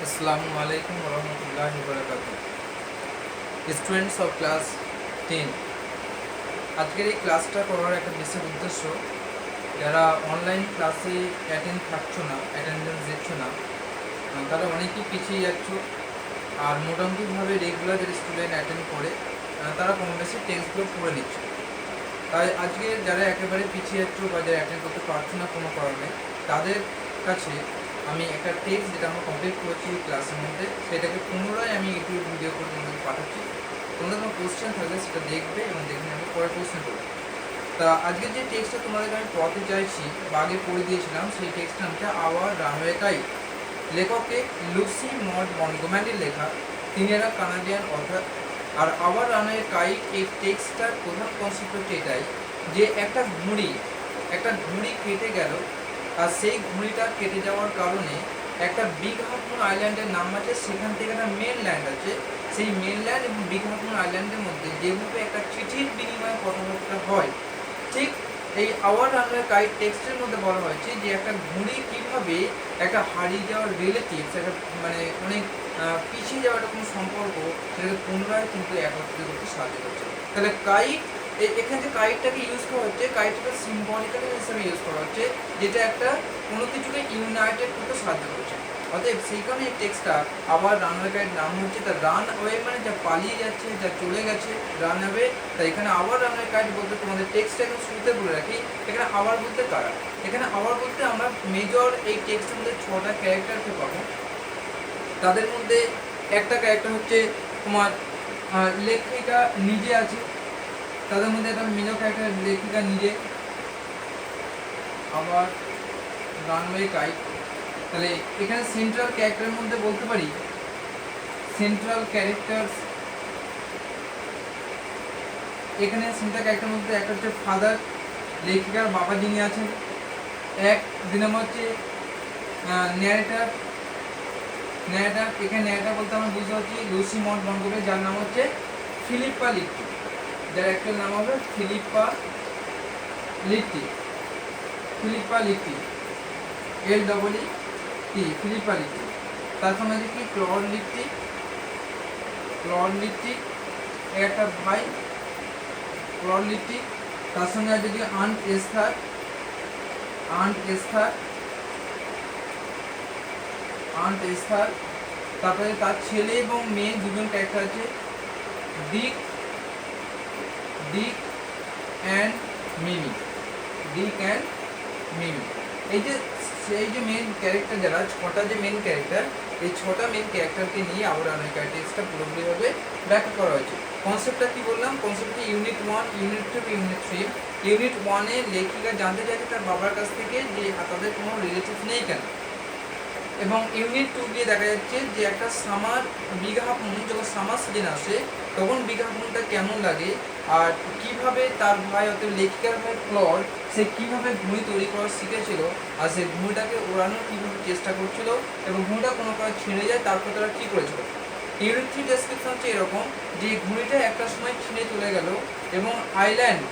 আসসালামু আলাইকুম রহমতুল্লাহি বারাকাতুহু। স্টুডেন্টস অফ ক্লাস 10, আজকের এই ক্লাসটা করার একটা বিশেষ উদ্দেশ্য, যারা অনলাইন ক্লাসে থাকছো না, অ্যাটেন্ডেন্স দিচ্ছ না, তারা অনেকেই পিছিয়ে যাচ্ছ। আর মোটামুটিভাবে রেগুলার যারা স্টুডেন্ট অ্যাটেন্ড করে তারা কম বেশি টেক্সটগুলো পড়ে নিচ্ছে। তাই আজকে যারা একেবারে পিছিয়ে যাচ্ছ বা যারা অ্যাটেন্ড করতে পারছো না কোনো কারণে, তাদের কাছে আমি একটা টেক্সট যেটা আমরা কমপ্লিট করেছি ক্লাসের মধ্যে, সেটাকে পুনরায় আমি ইউটিউব ভিডিও করে তোমাদের পাঠাচ্ছি। তোমাদের কোনো কোশ্চেন থাকলে সেটা দেখবে এবং দেখে আমি পরে কোশ্চেন করবো। তা আজকের যে টেক্সটটা তোমাদেরকে আমি পড়াতে চাইছি বা আগে পড়ে দিয়েছিলাম, সেই টেক্সটটা হচ্ছে আওয়ার রানওয়ে কাইট। লেখকে লুসি মড মন্টগোমারির লেখা, তিনি একটা কানাডিয়ান অথার। আর আওয়ার রানওয়ে কাইট এই টেক্সটটার প্রধান কনসেপ্ট হচ্ছে এটাই যে একটা ঘুড়ি কেটে গেল, আর সেই ঘুড়িটা কেটে যাওয়ার কারণে একটা বিগ হাফ মুন আইল্যান্ডের নাম আছে, সেখান থেকে একটা মেনল্যান্ড আছে। সেই মেনল্যান্ড এবং বিগ হাফ মুন আইল্যান্ডের মধ্যে যেভাবে একটা চিঠির বিনিময়ে কথাবার্তা হয়, ঠিক এই আওয়ার রানওয়ে কাইট টেক্সটের মধ্যে বলা হয়েছে যে একটা ঘুড়ি কীভাবে একটা হারিয়ে যাওয়ার রিলেটিভস, একটা মানে অনেক পিছিয়ে যাওয়া একটা কোনো সম্পর্ক, সেটাকে পুনরায় কিন্তু একত্রিত করতে সাহায্য করছে। তাহলে কাইট, এখানে যে কাইটটাকে ইউজ করা হচ্ছে, কাইটটাকে সিম্বলিক্যালি হিসেবে ইউজ করা হচ্ছে, যেটা একটা কোনো কিছুকে ইউনাইটেড করতে সাহায্য করছে। অতএব সেই কারণে এই টেক্সটটা আবার রানওয়ে কাইট নাম হচ্ছে। তার রানওয়ে মানে যা পালিয়ে যাচ্ছে, যা চলে গেছে, রানওয়ে। তাই এখানে আবার রানওয়ে কাইট বলতে তোমাদের টেক্সটটা একদম শুরুতে বলে রাখি, এখানে আবার বলতে কারা, এখানে আবার বলতে আমরা মেজর এই টেক্সটের মধ্যে 6টা ক্যারেক্টারকে পাবো। তাদের মধ্যে একটা ক্যারেক্টার হচ্ছে তোমার লেখিকা নিজে আছে, তাদের মধ্যে একটা মেজর ক্যারেক্টার লেখিকা নিজে। আবার রানওয়ে কাইট, তাহলে এখানে সেন্ট্রাল ক্যারেক্টারের মধ্যে বলতে পারি সেন্ট্রাল ক্যারেক্টার। এখানে সেন্ট্রাল ক্যারেক্টারের মধ্যে একটা হচ্ছে ফাদার, লেখিকার বাবা যিনি আছেন। দুই নম্বর হচ্ছে ন্যারেটার। এখানে ন্যারেটার বলতে আমরা বুঝতে পারছি লুসি মড মন্টগোমেরি, যার নাম হচ্ছে ফিলিপ্পা লিট্টি, যার অ্যাকচুয়াল নাম হবে Philippa litti, LEET, Philippa litti. তার সঙ্গে আছে কি ক্লড লিট্টি, একটা ভাই ক্লড লিট্টি। তার সঙ্গে আছে কি আন্ট এস্থার। তারপরে তার ছেলে এবং মেয়ে দুজন ক্যারেক্টার আছে, ডিক অ্যান্ড মিমি। এই যে মেন ক্যারেক্টার, যারা 6টা যে মেন ক্যারেক্টার, এই 6টা মেন ক্যারেক্টারকে নিয়ে আবার রানওয়ে কাইট টেক্সটটা পুরোপুরিভাবে ব্যাখ্যা করা হয়েছে। কনসেপ্টটা কি বললাম, কনসেপ্টটি ইউনিট 1, ইউনিট 2, ইউনিট 3। ইউনিট 1-এ লেখিকা জানতে চাইছে তার বাবার কাছ থেকে যে তাদের কোনো রিলেটিভ নেই কেন, এবং ইউনিট 2 গিয়ে দেখা যাচ্ছে যে একটা সামার বিগ হাফ মুন, যখন সামার সিজন আসে তখন বিগ হাফ মুনটা কেমন লাগে, আর কিভাবে তার ভাই অর্থাৎ লেখিকার ভাই ক্লড সে কীভাবে ঘুড়ি তৈরি করা শিখেছিল, আর সে ঘুড়িটাকে ওড়ানোর কীভাবে চেষ্টা করছিল, এবং ঘুড়িটা কোনো কারণে ছিঁড়ে যায়, তারপর তারা কী করেছিল। ইউনিট 3 ডেসক্রিপশন হচ্ছে এরকম যে ঘুড়িটা একটা সময় ছিঁড়ে চলে গেল, এবং আইল্যান্ড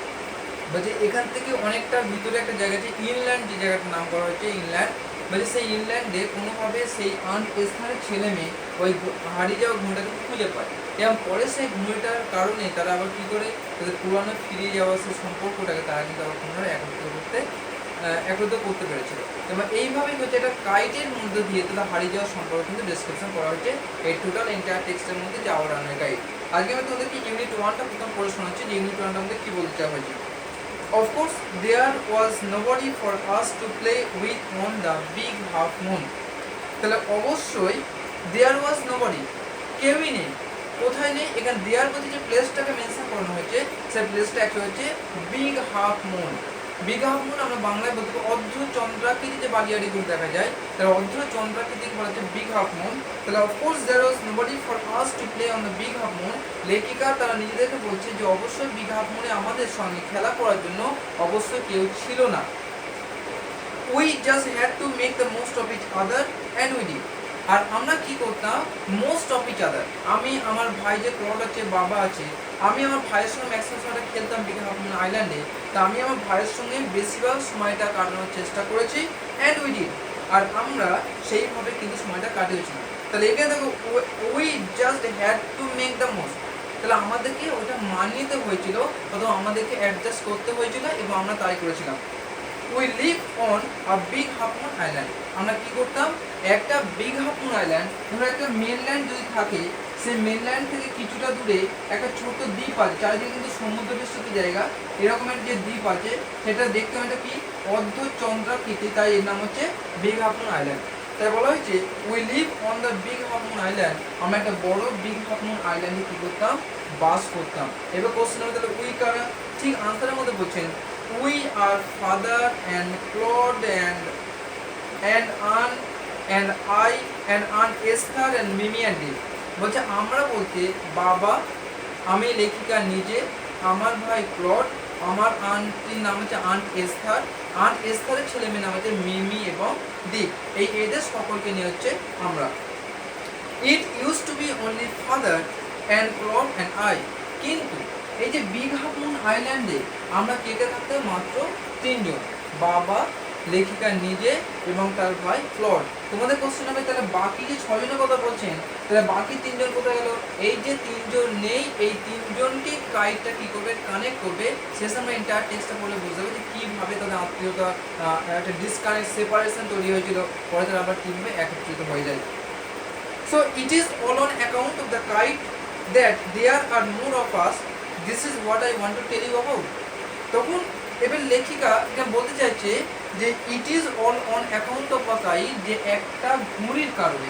বলছে এখান থেকে অনেকটা ভিতরে একটা জায়গা আছে ইনল্যান্ড, যে জায়গাটার নাম করা হচ্ছে ইনল্যান্ড। বলছে সেই ইনল্যান্ডে কোনোভাবে সেই আন্ট এস্থারের ছেলে মেয়ে ওই হারিয়ে যাওয়া ঘুড়িটাকে খুঁজে পায়, এবং পরে সেই ঘুড়িটার কারণে তারা আবার কী করে তাদের পুরানো ফিরে যাওয়া সেই সম্পর্কটাকে তারা কিন্তু আবার পুনরায় একত্রিত করতে পেরেছিল। এবং এইভাবেই হচ্ছে একটা কাইটের মধ্যে দিয়ে তাদের হারিয়ে যাওয়ার সম্পর্ক কিন্তু ডিসক্রিপশন করা হচ্ছে এই টোটাল এন্টায়ার টেক্সটের মধ্যে, যে আওয়ার রানওয়ে কাইট। আজকে আমি তোমাদেরকে ইউনিট 1টা প্রথম পড়ে শোনাচ্ছি যে ইউনিট 1টার মধ্যে কী বলতে চাওয়া হয়েছে। Of course, there was nobody for us to play with on the big half moon. তাহলে অবশ্যই there was nobody, কেউই নেই। কোথায় নেই, এখানে দেয়ার বলতে যে প্লেসটাকে মেনশন করানো হয়েছে, সেই প্লেসটা অ্যাকচুয়ালি হচ্ছে big half moon. Big half moon আমরা বাংলায় বলতে পারি অর্ধ চন্দ্রাকৃতি যে বালিয়াড়িগুলো দেখা যায়, তাহলে অর্ধ চন্দ্রাকৃতি বলা হচ্ছে বিগ হাফ মুন। তাহলে of course there was nobody for us to play on the big half moon. লেখিকা তারা নিজেদেরকে বলছে যে অবশ্যই বিগ হাফ মুনে আমাদের সঙ্গে খেলা করার জন্য অবশ্যই কেউ ছিল না। We just had to make the most of each other and we did. আর আমরা কি করতাম, মোস্ট অফ ইচ আদার, আমি আমার ভাই যে ক্লড আছে, বাবা আছে, আমি আমার ভাইয়ের সঙ্গে ম্যাক্সিমাম সময়টা খেলতাম বিগ হাফ মুন আইল্যান্ডে। তা আমি আমার ভাইয়ের সঙ্গে বেশিরভাগ সময়টা কাটানোর চেষ্টা করেছি, অ্যান্ড উই ডিড, আর আমরা সেইভাবে কিন্তু সময়টা কাটিয়েছিলাম। তাহলে এখানে দেখো we just had to make the most, তাহলে আমাদেরকে ওটা মানিয়ে নিতে হয়েছিল অথবা আমাদেরকে অ্যাডজাস্ট করতে হয়েছিল এবং আমরা তাই করেছিলাম। We live on a big half moon island, আমরা কি করতাম, একটা বিগ হাফ মুন আইল্যান্ড, ধরো একটা মেনল্যান্ড যদি থাকে, সেই মেনল্যান্ড থেকে কিছুটা দূরে একটা ছোট দ্বীপ আছে, চারিদিকে কিন্তু সমুদ্র বেষ্টিত জায়গা, এরকমের যে দ্বীপ আছে সেটা দেখতে একটা কি অর্ধচন্দ্রাকৃতি, তাই এর নাম হচ্ছে বিগ হাফ মুন আইল্যান্ড। তাই বলা হয়েছে we live on the big half moon island, আমরা একটা বড় বিগ হাফ মুন আইল্যান্ডে কি করতাম, বাস করতাম। এবার কোশ্চেন হবে তাহলে উই কারা, ঠিক আনসারের মধ্যে বলছেন we are father and Claude and Ann and I and Ann Esther and Mimi and Div, বলছে আমরা বলতে বাবা, আমি লেখিকা নিজে, আমার ভাই ক্লড, আমার আন্টির নাম হচ্ছে আন্ট এস্থার, আন্ট এস্থারের ছেলে মেয়ে নাম হচ্ছে মিমি এবং দীপ, এই এদের সকলকে নিয়ে হচ্ছে আমরা। It used to be only father and Claude and I, কিন্তু এই যে বিগ হাফ মুন আইল্যান্ডে আমরা কে কে থাকতে, মাত্র তিনজন, বাবা, লেখিকা নিজে এবং তার ভাই ক্লড। তোমাদের কোশ্চেন হবে তাহলে বাকি যে ছজনের কথা বলছেন, তাহলে বাকি তিনজন কোথায় গেল, এই যে তিনজন নেই, এই তিনজনকে কাইটটা কি করবে, কানেক্ট করবে। শেষে আমরা এন্টায়ার টেক্সটটা পড়লে বুঝতে হবে যে কীভাবে তাদের আত্মীয়তা একটা ডিসকানেক্ট সেপারেশন তৈরি হয়েছিল, পরে তারা আবার কীভাবে একত্রিত হয়ে যায়। So it is all on account of the kite that there are more of us. This is what I want to tell you about. তখন এবার লেখিকা এটা বলতে চাইছে যে it is all on account of a kite, যে একটা ঘুড়ির কারণে,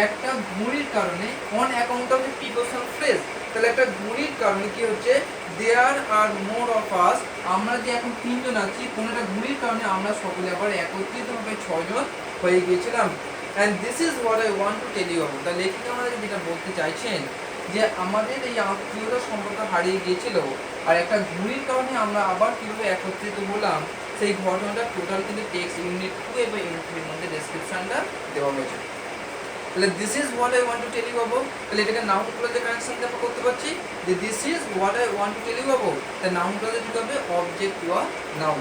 একটা ঘুড়ির কারণে, on account of the prepositional phrase, তাহলে একটা ঘুড়ির কারণে কি হচ্ছে, দেয়ার আর মোর অফ আস, আমরা যে এখন তিনজন আছি, কোনো একটা ঘুড়ির কারণে আমরা সকলে আবার একত্রিতভাবে ছজন হয়ে গিয়েছিলাম। And this is what I want to tell you about, the লেখিকা আমাদের যেটা বলতে চাইছেন যে আমাদের এই আত্মীয়তা সম্পর্ক হারিয়ে গিয়েছিল আর একটা ঘুড়ির কারণে আমরা আবার কীভাবে একত্রিত হলাম, সেই ঘটনাটা টোটাল কিন্তু টেক্সট ইউনিট 2 এবং ইউনিট 3 এর মধ্যে ডেসক্রিপশনটা দেওয়া হয়েছে। তাহলে this is what I want to tell you about, তাহলে এটাকে নাউন ক্লজে কানেকশন আমরা করতে পারছি যে this is what I want to tell you about, তাই নাউন ক্লজে কি হবে, object to a noun.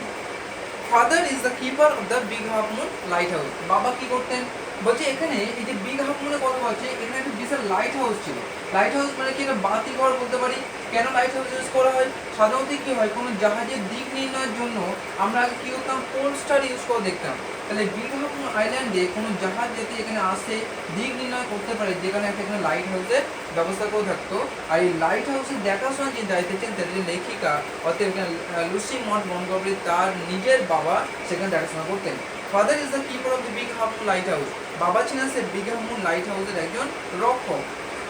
Father is the keeper of the big half moon lighthouse, বাবা কি করতেন, বলছে এখানে এই যে বিগ হাফ মুনের কথা বলছে, এখানে একটা বিশাল লাইট হাউস ছিল। লাইট হাউস মানে কি, একটা বাতি ঘর বলতে পারি। কেন লাইট হাউস ইউজ করা হয়, সাধারণত কি হয়, কোনো জাহাজের দিক নির্ণয়ের জন্য আমরা আগে কি করতাম, পোল স্টার ইউজ করে দেখতাম। তাহলে বিগ হাফ মুন আইল্যান্ডে কোনো জাহাজ যদি এখানে আসে দিক নির্ণয় করতে পারে, যেখানে একটা এখানে লাইট হাউসের ব্যবস্থা করে থাকতো। আর এই লাইট হাউসের দেখাশোনা যে দায়িত্বে ছিলেন তাদের লেখিকা, অর্থাৎ এখানে লুসি মট মন্টগবরি, তার নিজের বাবা সেখানে দেখাশোনা করতেন। Father is the keeper of the big half moon lighthouse, বাবা ছিলেন সে বিগ হাফ মুন লাইট হাউসের একজন রক্ষক।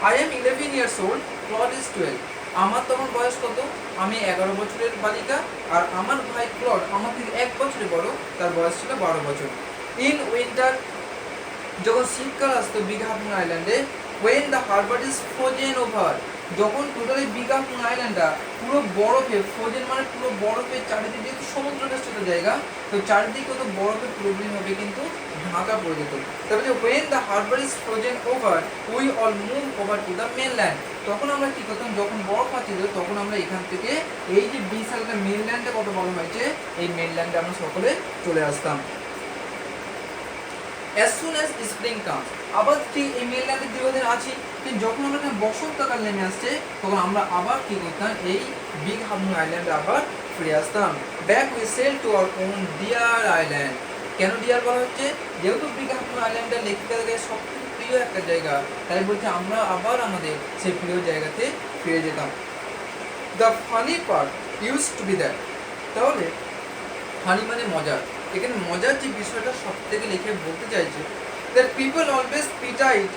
I am 11 years old, Claude is 12, আমার তখন বয়স কত, আমি 11 বছরের বালিকা, আর আমার ভাই ক্লড আমার থেকে 1 বছরের বড়, তার বয়স ছিল 12 বছর। ইন উইন্টার, যখন শীতকাল আসতো বিগ হাফ মুন আইল্যান্ডে, when the harbour is frozen over, যখন টোটালি বিগ হাফ মুন আইল্যান্ডটা পুরো বরফে, ফ্রোজেন মানে পুরো বরফের চারিদিকে, যেহেতু সমুদ্র বেষ্টিত জায়গা, তো চারিদিকে কত বরফের পুরোপুরিভাবে কিন্তু ঢাকা পড়ে যেত। তারপরে when the harbour is frozen over we all move over to the mainland, তখন আমরা কি করতাম, যখন বরফ আছে তখন আমরা এখান থেকে এই যে বিশাল একটা মেনল্যান্ডে কত বলা হয়েছে, এই মেনল্যান্ডে আমরা সকলে চলে আসতাম। As soon as spring comes, আবার ঠিক এই মেনল্যান্ডে দীর্ঘদিন আছি, কিন্তু যখন আমরা এখানে বসন্তকাল নেমে আসছে, তখন আমরা আবার কি করতাম, এই বিগ হাফ মুন আইল্যান্ডে আবার ফিরে আসতাম। Back we sail to our own dear island, কেন ডিয়ার বলা হচ্ছে, যেহেতু বিগ হাফ মুন আইল্যান্ডটা লেখিকাদের সবথেকে প্রিয় একটা জায়গা, তাই বলছে আমরা আবার আমাদের সেই প্রিয় জায়গাতে ফিরে যেতাম। The funny part use to be that, তাহলে ফানি মানে মজা, এখানে মজার যে বিষয়টা সব থেকে লিখে বলতে চাইছে, that people always pitied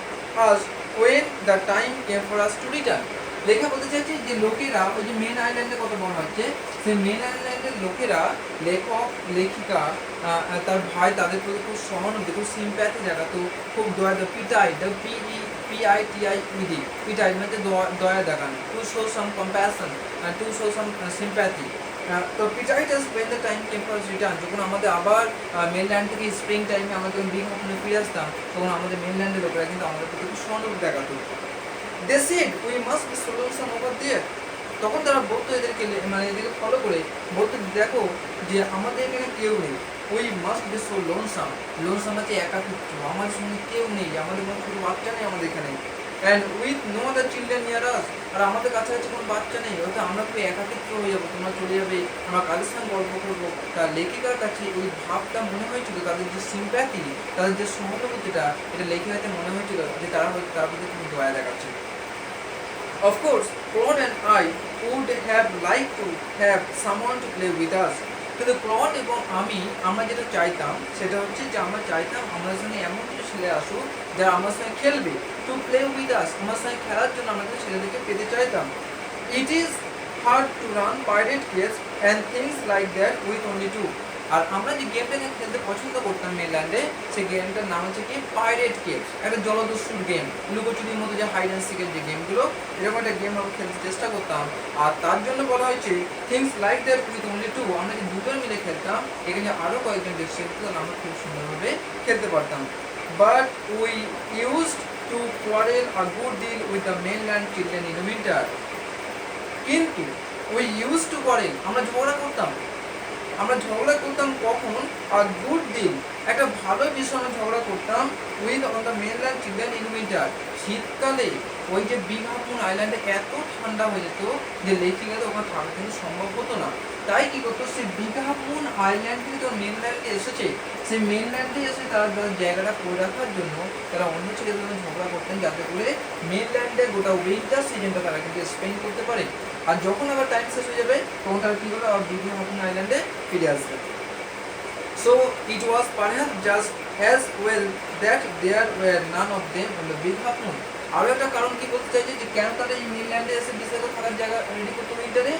us when the time came for us to return, লেখা বলতে চাইছে যে লোকেরা, ওই যে মেন আইল্যান্ডে কথা বলা হচ্ছে, সেই মেন আইল্যান্ডের লোকেরা, লেখক লেখিকা তার ভাই, তাদের প্রতি খুব সহানুভূতি, খুব সিম্প্যাথি দেখাতো, খুব দয়া, পিটাইড, PITIED, পিটাইড মানে দয়া দেখানো, to show some compassion, to show some sympathy. তো pitied us when the time came for us return, যখন আমাদের আবার মেনল্যান্ড থেকে স্প্রিং টাইমে আমরা যখন বিগ হাফ মুনে ফিরে আসতাম, তখন আমাদের মেনল্যান্ডের লোকেরা কিন্তু আমাদের প্রতি খুব সহানুভূতি দেখাতো। They said we must be solution over there, তখন তারা বলতো এদেরকে, মানে এদেরকে ফলো করে বলতো, দেখো যে আমাদের এখানে কেউ নেই, we must be so lonesome. Lonesome আছে একাকিত্ব, আমাদের সঙ্গে কেউ নেই, আমাদের কোনো ছোটো বাচ্চা নেই আমাদের এখানে। And with no other children near us, আর আমাদের কাছাকাছি কোনো বাচ্চা নেই, হয়তো আমরা খুব একাকিত্ব হয়ে যাবো, তোমরা চলে যাবে, আমরা কাদের সঙ্গে গল্প করবো। তার লেখিকার কাছে এই ভাবটা মনে হয়েছিল, তাদের যে সিম্প্যাথি, তাদের যে সহানুভূতিটা, এটা লেখিকাতে মনে হয়েছিল যে তারা হয়তো তার প্রতি খুব দয়া দেখাচ্ছে। Of course, Claude and I would have liked to have someone to play with us. কিন্তু ক্লড এবং আমরা যেটা চাইতাম সেটা হচ্ছে যে আমরা চাইতাম আমাদের সঙ্গে এমন কিছু ছেলে আসুক যারা আমার সঙ্গে খেলবে, টু প্লে উইথ আস, আমার সঙ্গে খেলার জন্য আমরা কিন্তু ছেলেদেরকে পেতে চাইতাম। It is hard to run pirate caves and things like that with only two. আর আমরা যে গেমটাকে খেলতে পছন্দ করতাম মেনল্যান্ডে, সেই গেমটার নাম হচ্ছে কি পাইরেট কেভস, একটা জলদস্যুর গেম, লুকোচুরির মতো যে হাইড অ্যান্ড সিকের যে গেমগুলো, এরকম একটা গেম আমরা খেলতে চেষ্টা করতাম। আর তার জন্য বলা হয়েছে things like that with only two, আমরা যে দুজন মিলে খেলতাম, এখানে আরও কয়েকজন দেখছি তাহলে আমরা খুব সুন্দরভাবে খেলতে পারতাম। But we used to quarrel a good deal with the mainland children in winter. কিন্তু উই ইউজ টু কোয়ারেল, আমরা ঝগড়া করতাম, কখন, আর গুড ডিল, একটা ভালো বিষয় আমরা ঝগড়া করতাম with on the mainland children in winter. শীতকালে ওই যে বিগ হাফুন আইল্যান্ডে এত ঠান্ডা হয়ে যেত যে লেখিকাতে ওখানে থাকা কিন্তু সম্ভব হতো না। তাই কি করতো, সেই বিগ হাফুন আইল্যান্ড থেকে যখন মেনল্যান্ডে এসেছে, সেই মেনল্যান্ডে এসে তারা জায়গাটা করে রাখার জন্য তারা অন্য ছেলেদের সঙ্গে ঝগড়া করতেন, যাতে করে মেনল্যান্ডে গোটা উইন্টার সিজনটা তারা কিন্তু স্পেন্ড করতে পারে। আর যখন আবার টাইম শেষ হয়ে যাবে তখন তারা কী করবে, আবার বিগ হাফুন আইল্যান্ডে ফিরে আসবে। So it was perhaps just as well that there were none of them on the Big Half Moon. আরও একটা কারণ কি বলতে চাইছে যে কেন তারা এই মেনল্যান্ডে এসে বিস্তারিত থাকার জায়গা রেডি করতো উইন্টারে।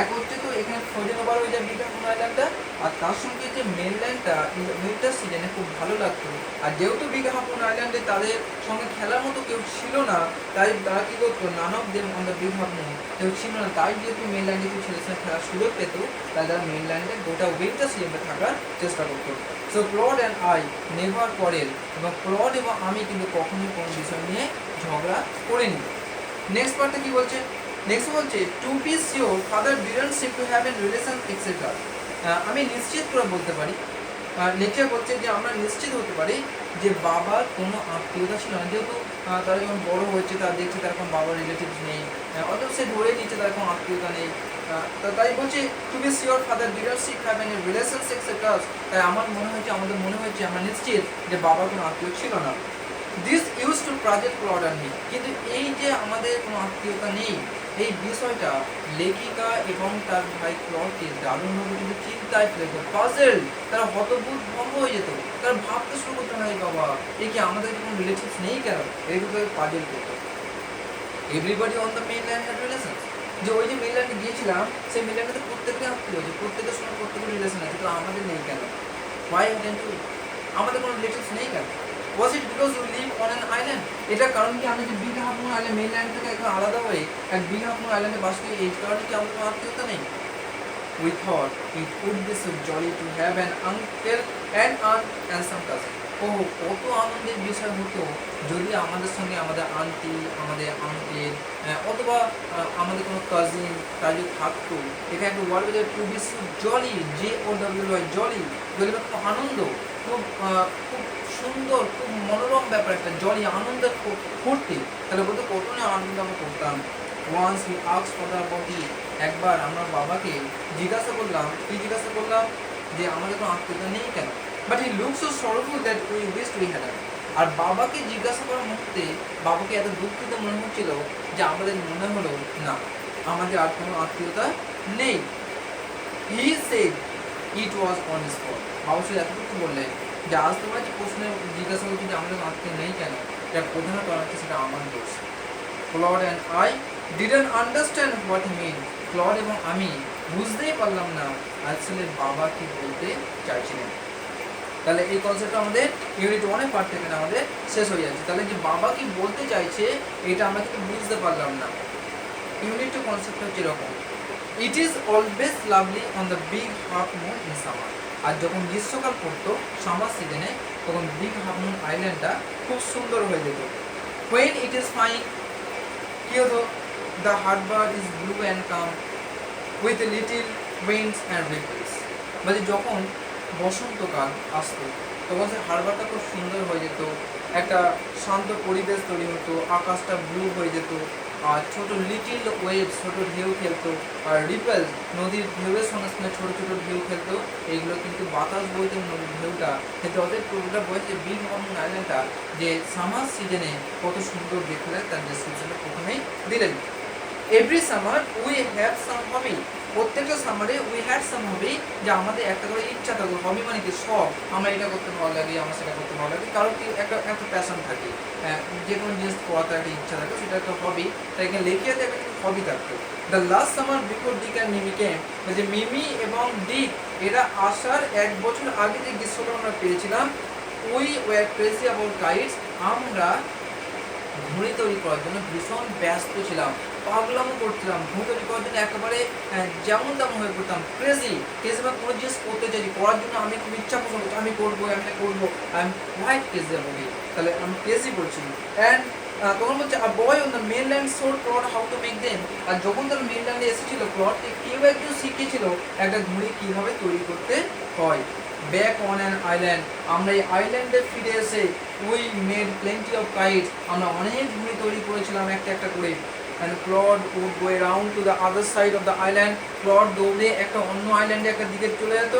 এক হচ্ছে তো এখানে ফ্রোজেন ওভার হয়ে যায় বিগ হাফ মুন আইল্যান্ডটা, আর তার সঙ্গে যে মেনল্যান্ডটা উইন্টার সিজনে খুব ভালো লাগতো। আর যেহেতু বিগ হাফ মুন আইল্যান্ডে তাদের সঙ্গে খেলার মতো কেউ ছিল না, তাই তারা কী করতো, none of them on the big half moon, কেউ ছিল না, তাই যেহেতু মেনল্যান্ডে কেউ ছেলের সঙ্গে খেলার সুযোগ পেত, তাই তারা মেনল্যান্ডে গোটা উইন্টার সিজনে থাকার চেষ্টা করতো। So clod and I never quarrel, এবং ক্লড এবং আমি কিন্তু কখনোই কোনো বিষয় নিয়ে ঝগড়া করিনি। নেক্সট পার্টে কি বলছে, নেক্সট বলছে to be sure father didn't seem to have an relation etcetera. আমি নিশ্চিত করে বলতে পারি, লেকচার বলছে যে আমরা নিশ্চিত হতে পারি যে বাবার কোনো আত্মীয়তা ছিল না, যেহেতু তারা যখন বড় হয়েছে তারা দেখছে তার কোনো বাবার রিলেটিভস নেই, অথবা সে ধরে নিচ্ছে তার কোনো আত্মীয়তা নেই। তাই বলছে to be sure father didn't seem have an relation etcetera. তাই আমার মনে হয়েছে, আমাদের মনে হয়েছে, আমরা নিশ্চিত যে বাবার কোনো আত্মীয় ছিল না। This use to project Claude and me, কিন্তু এই যে আমাদের কোনো আত্মীয়তা নেই, এই বিষয়টা লেখিকা এবং তার ভাই ক্লডকে দারুণভাবে কিন্তু চিন্তায় ফেলেছে, পাজেল, তারা হতভম্ব হয়ে যেত, তারা ভাবতে শুরু করতে হয় বাবা এই কি আমাদের কোনো রিলেটিভস নেই কেন, এগুলো পাজেল করতো। Everybody on the mainland had relation, যে ওই যে মেনল্যান্ডে গিয়েছিলাম সেই মেনল্যান্ডে প্রত্যেকটা আত্মীয় আছে, প্রত্যেকের সঙ্গে প্রত্যেকের রিলেশন আছে, তো আমাদের নেই কেন, হোয়াই হ্যাডেন্ট ইউ, আমাদের কোনো রিলেটিভস নেই কেন। Was it because you live on an island? এটা কারণ কি আমরা যে big half moon island mainland থেকে এখন আলাদা হয়ে এক বিগ হাফ মুন আইল্যান্ডে বাস করি, এই কারণে কি আমাদের কোনো আত্মীয়তা নেই? We thought it would be so jolly to have an uncle and aunt and some cousin. কত আনন্দের বিষয় হতো যদি আমাদের সঙ্গে আমাদের আন্টি, আমাদের আঙ্কেল, অথবা আমাদের কোনো কাজিন তারা যদি থাকতো। এখানে একটা ওয়ার্ড বলে to be so jolly, JOLY, jolly, jolly খুব আনন্দ, খুব খুব সুন্দর, খুব মনোরম ব্যাপার, একটা জলি আনন্দের ফুর্তি, তাহলে বলতে কত না আনন্দ আমরা করতাম। Once we asked father about it, একবার আমরা বাবাকে জিজ্ঞাসা করলাম, কি জিজ্ঞাসা করলাম, যে আমাদের কোনো আত্মীয়তা নেই কেন। But he looks so sorrowful that we wished we had. আর বাবাকে জিজ্ঞাসা করার মুহূর্তে বাবাকে এত দুঃখিত মনে হচ্ছিল যে আমাদের মনে হলো না আমাদের আর কোনো আত্মীয়তা নেই। He said it was on spot, বাবা শুধু এতটুকু বললেন যে আজ তোমরা যে প্রশ্নে জিজ্ঞাসা করছি যে আমাদের আত্মীয় নেই কেন, যার প্রধান কারণ হচ্ছে সেটা আমার দোষ। Claude and I didn't understand what he mean, Claude এবং আমি বুঝতেই পারলাম না আসলে বাবা কি বলতে চাইছিলেন। তাহলে এই কনসেপ্টটা আমাদের ইউনিট 1 পার্ট থেকে আমাদের শেষ হয়ে যাচ্ছে। তাহলে যে বাবা কি বলতে চাইছে এটা আমরা কিন্তু বুঝতে পারলাম না। ইউনিট 2 কনসেপ্টটা হচ্ছে এরকম, it is always lovely on the big half Moon in summer. আর যখন গ্রীষ্মকাল পড়তো সামার সিজনে, তখন বিগ হাফ মুন আইল্যান্ডটা খুব সুন্দর হয়ে যেত। হোয়েন ইট ইজ ফাইন, কি হতো, the harbour is blue and calm with little winds and ripples, মানে যখন বসন্তকাল আসতো, তখন সে হারবারটা খুব সুন্দর হয়ে যেত, একটা শান্ত পরিবেশ তৈরি হতো, আকাশটা ব্লু হয়ে যেত, আর ছোট লিটিল ওয়েভ, ছোট ঢেউ খেলতো, আর রিপেল নদীর ঢেউয়ের সঙ্গে সঙ্গে ছোট ছোট ঢেউ খেলতো। এইগুলো কিন্তু বাতাস বইতে নদীর ঢেউটা কিন্তু ওদের পুরোটা বইছে বিগ হর্ন আইল্যান্ডটা যে সামার সিজনে কত সুন্দর দেখলে তার ডেসক্রিপশনটা প্রথমেই দিলেন। Every summer we have some hobby, প্রত্যেকটা সামারে উই হ্যাড সাম হবি, যে আমাদের একটা করে ইচ্ছা থাকবে। হবি মানে কি, শখ, আমরা এটা করতে ভালো লাগে, আমার সেটা করতে ভালো লাগে, কারো কি একটা একটা প্যাশন থাকে, যে কোনো জিনিস করাতে একটা ইচ্ছা থাকে, সেটা একটা হবি। তাই এখানে লেখিয়ে দেবে কিন্তু হবি থাকতো। The last summer before Dick and Mimi came, যে মিমি এবং ডিক এরা আসার 1 বছর আগে যে গ্রীষ্মটা আমরা পেয়েছিলাম, we were crazy about guides, আমরা ঘুড়ি তৈরি করার জন্য ভীষণ ব্যস্ত ছিলাম, পাগলামো করছিলাম, ঘুড়ি তৈরি করার জন্য একেবারে যেমন তেমন হয়ে পড়তাম, ক্রেজি ক্রেজি বা কোনো জিনিস করতে চাইছি, করার জন্য আমি খুব ইচ্ছা পোষণ করছি, আমি করবো, আমি এটা করবো, I am quite crazy about, তাহলে আমি ক্রেজি বলছি। অ্যান্ড তখন বলছে a boy on the mainland showed Claude how to make them, আর যখন তারা মেনল্যান্ডে এসেছিল ক্লডকে কেউ একজন শিখিয়েছিল একটা ঘুড়ি কীভাবে তৈরি করতে হয়। ব্যাক অন অ্যান আইল্যান্ড, আমরা এই আইল্যান্ডে ফিরে এসে we made plenty of kites, আমরা অনেক ঘুড়ি তৈরি করেছিলাম একটা একটা করে। And Claude would go around to the other side of the island, Claude দৌড়ে একটা অন্য আইল্যান্ডে একটা দিকে চলে যেত।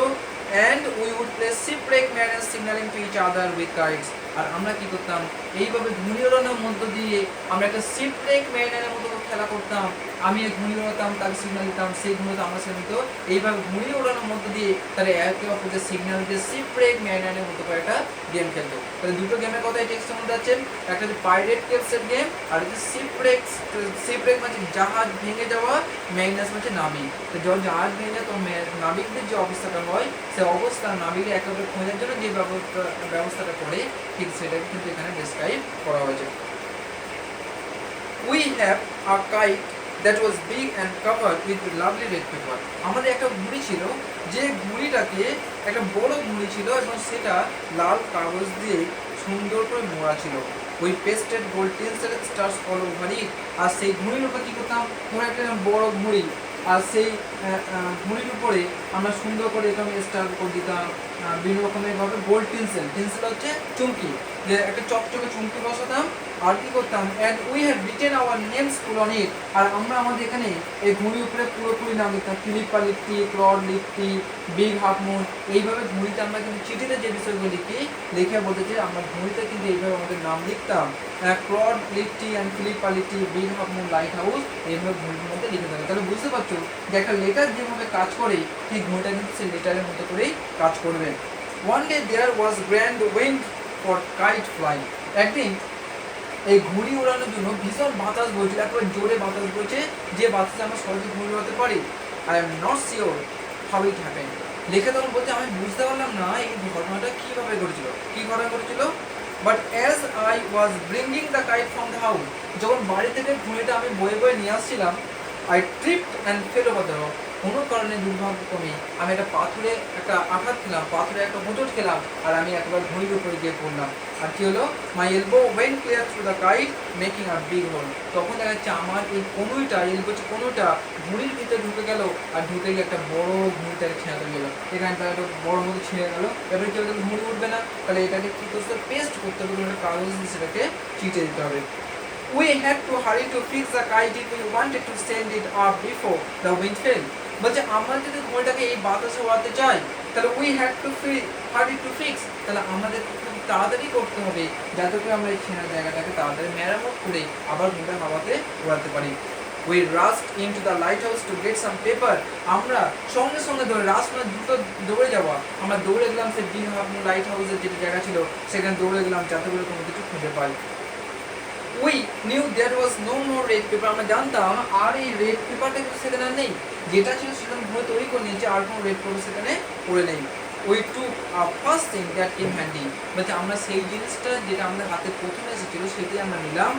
And we would play shipwreck mariners signalling to each other with kites, আর আমরা কি করতাম, এইভাবে ঘুড়ি ওড়ানোর মধ্য দিয়ে আমরা একটা শিপব্রেক ম্যানারের মতো খেলা করতাম। আমি ঘুড়ি ওড়াতাম, তাকে সিগন্যাল দিতাম, সেই ঘুড়ি আমার সাথে নিত, এইভাবে ঘুড়ি ওড়ানোর মধ্য দিয়ে তারা একে অপরকে সিগন্যাল দিয়ে শিপব্রেক ম্যানারের মতো করে একটা গেম খেলতো। তাহলে দুটো গেমের কথা এই টেক্সটের মধ্যে আছে, একটা হচ্ছে পাইরেট কেপসের গেম, আর হচ্ছে শিপব্রেক। শিপব্রেক মানে জাহাজ ভেঙে যাওয়া, ম্যাগনাস মানে নাবিক। তো যখন জাহাজ ভেঙে যায় তো নাবিকদের যে অবস্থাটা হয়, সে অবস্থা নাবিকে একেবারে খোঁজার জন্য যে ব্যবস্থাটা করে, ঠিক সেটাকে কিন্তু এখানে ডেসক্রাইব করা হয়েছে। We have a kite that was big and covered with lovely red paper, আমাদের একটা ঘুড়ি ছিল, যে ঘুড়িটাকে একটা বড় ঘুড়ি ছিল এবং সেটা লাল কাগজ দিয়ে সুন্দর করে মোড়া ছিল। ওই pasted gold tinsel stars all over it, আর সেই ঘুড়ির উপর কী করতাম, ধরো একটা বড় ঘুড়ি, আর সেই ঘুড়ির উপরে আমরা সুন্দর করে এরকম স্টার করে দিতাম বিভিন্ন রকমের ভাবে গোল্ড টিনসেল, টিনসেল হচ্ছে চুমকি, যে একটা চকচকে চুমকি বসাতাম। আর কি করতাম, and we have written our names full on it, আর আমরা আমাদের এখানে এই ঘুড়ির উপরে পুরোপুরি নাম লিখতাম, ফিলিপা লিখতি, ক্লড লিখতি, বিগ হাফ মুন, এইভাবে ঘুড়িতে আমরা কিন্তু চিঠিতে যে বিষয়গুলো লিখি লিখে বলতে যে আমরা ঘুড়িতে কিন্তু এইভাবে আমাদের নাম লিখতাম, ক্লড লিখতি অ্যান্ড ফিলিপা লিখতি, Big half moon, lighthouse, এইভাবে ঘুড়ির মধ্যে লিখে থাকবে। তাহলে বুঝতে পারছো যে একটা লেটার যেভাবে কাজ করে ঠিক ঘুড়িটা কিন্তু সেই লেটারের মতো করেই কাজ করবে। One day there was grand wind for kite fly, একদিন এই ঘুড়ি ওড়ানোর জন্য ভীষণ বাতাস বইছিল, একেবারে জোরে বাতাস বইছে, যে বাতাসে আমরা সহজে ঘুড়ি ওড়াতে পারি। I am not sure how it happen, লিখে তখন বলছে আমি বুঝতে পারলাম না এই ঘটনাটা কীভাবে ঘটেছিল, কী ঘটনা ঘটেছিল। But as I was bringing the kite from the house, যখন বাড়ি থেকে ঘুড়িটা আমি বয়ে বয়ে নিয়ে আসছিলাম, I tripped and fail over the rock, কোনো কারণে দুর্ভাগ্যক্রমে আমি একটা পাথরে একটা আঘাত খেলাম, পাথরে একটা হোঁচট খেলাম, আর আমি একবার ঘুড়ির উপরে গিয়ে পড়লাম। আর কি হলো, my elbow went clear through the kite making a big hole, তখন দেখা যাচ্ছে আমার এই কনুইটা, এলবো কনুইটা ঘুড়ির ভিতরে ঢুকে গেল, আর ঢুকে গিয়ে একটা বড় ঘুড়িটাকে ছেঁড়ে গেলো, এখানে তার একটা বড় মতো ছিঁড়ে গেলো। এবারে কেউ ঘুড়ি উঠবে না, তাহলে এটাকে কী করতে হবে, পেস্ট করতে হবে, একটা কাগজ দিয়ে সেটাকে চিটে দিতে হবে। We had to hurry to fix the kite if we wanted to send it up before the wind fell. বলছে আমরা যদি ঘুড়িটাকে এই বাতাসে ওড়াতে চাই, তাহলে we had to hurry to fix, তাহলে আমাদের খুব তাড়াতাড়ি করতে হবে যাতে করে আমরা এই ছেঁড়া জায়গাটাকে তাড়াতাড়ি মেরামত করে আবার ঘুড়িটা হাওয়াতে ওড়াতে পারি। We rushed into the lighthouse to get some paper, আমরা সঙ্গে সঙ্গে দৌড়ে, রাশ মানে দ্রুত দৌড়ে যাওয়া, আমরা দৌড়ে গেলাম সেই বিগ হাফ মুন লাইট হাউসের যেটা জায়গা ছিল সেখানে দৌড়ে গেলাম যাতে করে কোনো কিছু খুঁজে পাই। We knew there was no more red paper, আমরা জানতাম আর এই রেড পেপারটা কিন্তু সেখানে আর নেই, যেটা ছিল সেটা ঘুরে তৈরি করে নিয়েছে, আর কোনো রেড পেপার সেখানে পড়ে নেই। We took a first thing that came handy, বলছে আমরা সেই জিনিসটা যেটা আমাদের হাতে প্রথমে এসেছিল সেটাই আমরা নিলাম।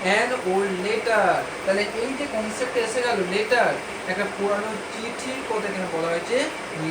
অ্যান্ড ওল্ড লেটার, তাহলে এই যে কনসেপ্ট এসে গেল লেটার, একটা পুরানো চিঠির কথা এখানে বলা হয়েছে,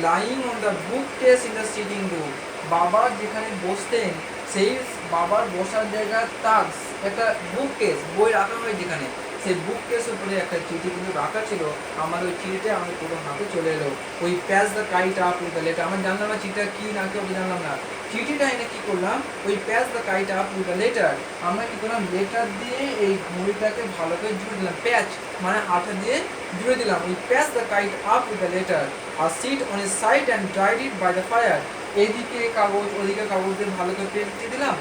lying on the bookcase in the sitting room, বাবা যেখানে বসতেন সেই বাবার বসার জায়গা তাক, একটা বুক কেস বই রাখা হয় যেখানে, সেই বুক কেসের উপরে একটা চিঠি কিন্তু রাখা ছিল। আমার ওই চিঠিটা আমার পুরো হাতে চলে এলো। ওই patch the kite up with the letter, আমি জানলাম না চিঠিটা কি না কি জানলাম না, চিঠিটা এনে কি করলাম, ওই patch the kite up with the letter, আমরা কি করলাম লেটার দিয়ে এই ঘড়িটাকে ভালো করে জুড়ে দিলাম, প্যাচ মানে আঠা দিয়ে জুড়ে দিলাম। ওই patch the kite up with the letter আর sit on a side and dried it by the fire, এইদিকে কাগজ ওদিকে কাগজ দিয়ে ভালো করে পেস্ট দিয়ে দিলাম,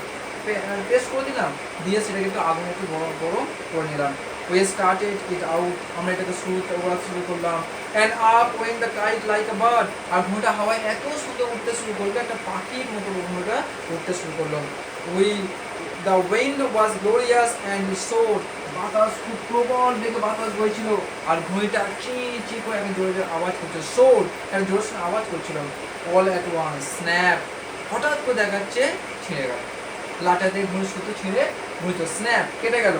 পেস্ট করে দিলাম, দিয়ে সেটা কিন্তু আগুনে একটু গরম করে নিলাম। We started it out, আমরা এটাকে ওরা শুরু করলাম। And up went the kite like a bird, আর ঘোড়াটা হাওয়ায় এত সুন্দর উঠতে শুরু করলো, একটা পাখির মতো ঘোড়াটা উঠতে শুরু করলো। The wind was glorious and soared, বাতাস খুব প্রবল বেগে বাতাস বইছিল, আর ঘড়িটা চি চি করে একটা জোরে জোরে আওয়াজ করছিল, soared একটা জোরে আওয়াজ করছিল। All at once, snap, হঠাৎ করে দেখা যাচ্ছে ছিঁড়ে গেল, লাটাতে ঘড়ি সুতো ছিঁড়ে ঘড়িটা স্ন্যাপ কেটে গেল।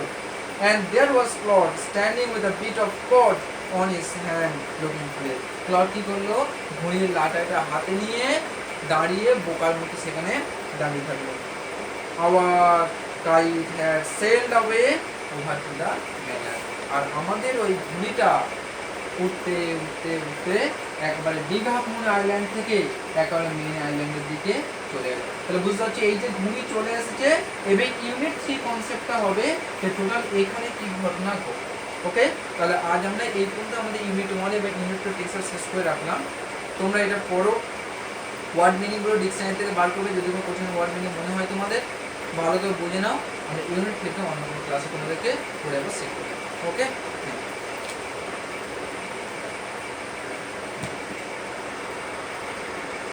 And there was Claude standing with a bit of cord on his hand looking play. Claude কি করলো, ঘড়ির লাটাটা হাতে নিয়ে দাঁড়িয়ে বোকার মতো সেখানে দাঁড়িয়ে থাকলো। Our kite had sailed away over to the mainland, আর আমাদের ওই ঘড়িটা উঠতে উঠতে উঠতে একবারে দীঘাপুর আইল্যান্ড থেকে একেবারে মেন আইল্যান্ডের দিকে চলে এলো। তাহলে বুঝতে পারছি এই যে ঘুড়ি চলে এসেছে, এবার ইউনিট 3 কনসেপ্টটা হবে যে টোটাল এখানে কি ঘটনা ঘটে। ওকে, তাহলে আজ আমরা এই পর্যন্ত আমাদের ইউনিট 1 এবং ইউনিট 2 টেক্সট শেষ করে রাখলাম। তোমরা এটা পড়ো, ওয়ার্ড মিনিংগুলো ডিকশনারি থেকে বার করবে, যদি কোনো কঠিন ওয়ার্ড মিনিং মনে হয় তোমাদের ভালো করে বুঝে নাও। আমরা ইউনিট থেকে অন্য কোনো ক্লাসে তোমাদেরকে পড়ে আবার শেখ করবো। ওকে।